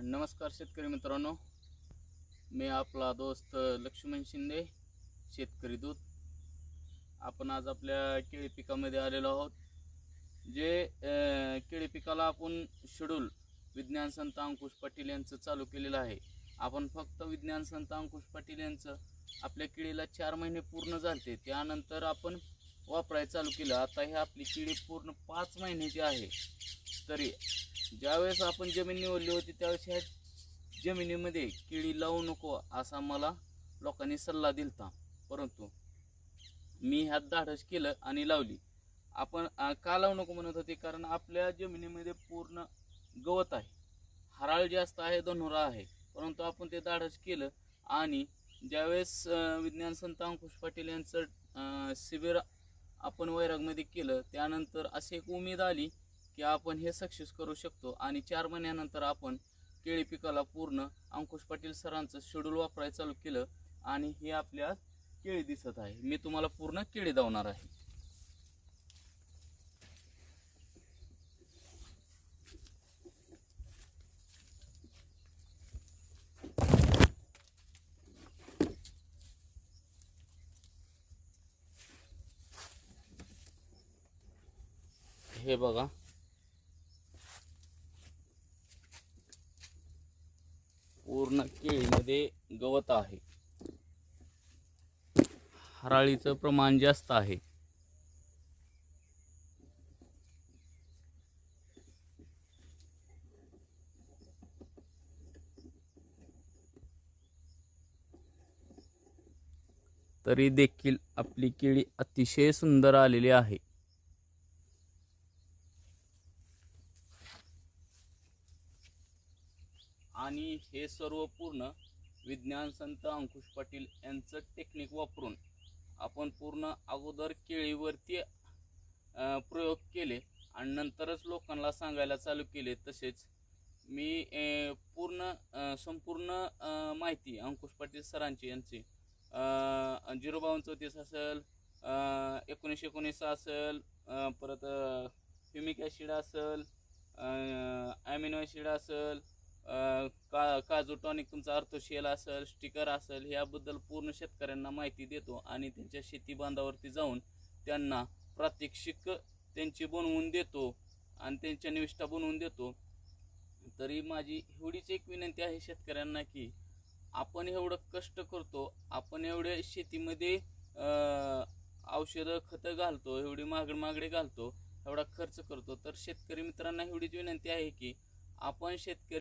नमस्कार शेतकरी मित्रांनो, मी आपला दोस्त लक्ष्मण शिंदे, शेतकरी दूत. आपण आज आपल्या केळी पिकामध्ये आलेलो आहोत. जे केळी पिकाला आपण शेड्यूल विज्ञान संत अंकुश पाटील यांचं चालू केलेलं आहे. आपण फक्त विज्ञान संत अंकुश पाटील यांचं आपल्या केळीला 4 महिने पूर्ण झाले, त्यानंतर आपण वापरायला चालू केलं. आता हे आपली केळी पूर्ण 5 महिन्याची आहे. तरी ज्यावेळेस आपण जमीन निवडली होती त्यावेळेस ह्या जमिनीमध्ये केळी लावू नको असा मला लोकांनी सल्ला दिलता, परंतु मी ह्यात धाडस केलं आणि लावली. आपण का लावू नको म्हणत होते? कारण आपल्या जमिनीमध्ये पूर्ण गवत आहे, हराळ जास्त आहे, धनुरा आहे. परंतु आपण ते धाडस केलं आणि ज्यावेळेस विज्ञान संत अंकुश पाटील यांचं शिबिर आपण वैरागमध्ये केलं, त्यानंतर अशी एक उमेद आली की आपण हे सक्सेस करू शकतो. आणि 4 महिन्यानंतर आपण केळी पिकाला पूर्ण अंकुश पाटील सरांचं शेड्यूल वापरायला चालू केलं आणि हे आपल्या केळी दिसत आहे. मी तुम्हाला पूर्ण केळी दावणार आहे. हे बघा, पूर्ण केळीमध्ये गवत आहे, हराळीचं प्रमाण जास्त आहे. तरी देखील आपली केळी अतिशय सुंदर आलेली आहे. आणि हे सर्व पूर्ण विज्ञान संत अंकुश पाटील यांचं टेक्निक वापरून आपण पूर्ण अगोदर केळीवरती प्रयोग केले आणि नंतरच लोकांना सांगायला चालू केले. तसेच मी संपूर्ण माहिती अंकुश पाटील सरांची यांची 05234 असेल, 1919 असेल, परत ह्युमिक ॲसिड असेल, ॲमिनो ॲसिड असेल, काजू टॉनिक तुमचा अर्थोशियल असेल, स्टिकर असेल, याबद्दल पूर्ण शेतकऱ्यांना माहिती देतो आणि त्यांच्या शेती बांधावरती जाऊन त्यांना प्रात्यक्षिक त्यांची बनवून देतो आणि त्यांच्या निविष्ठा बनवून देतो. तरी माझी एवढीच एक विनंती आहे शेतकऱ्यांना की आपण एवढं कष्ट करतो, आपण एवढे शेतीमध्ये औषधं खतं घालतो, एवढी महागडे घालतो, एवढा खर्च करतो, तर शेतकरी मित्रांना एवढीच विनंती आहे की आपण शेतकरी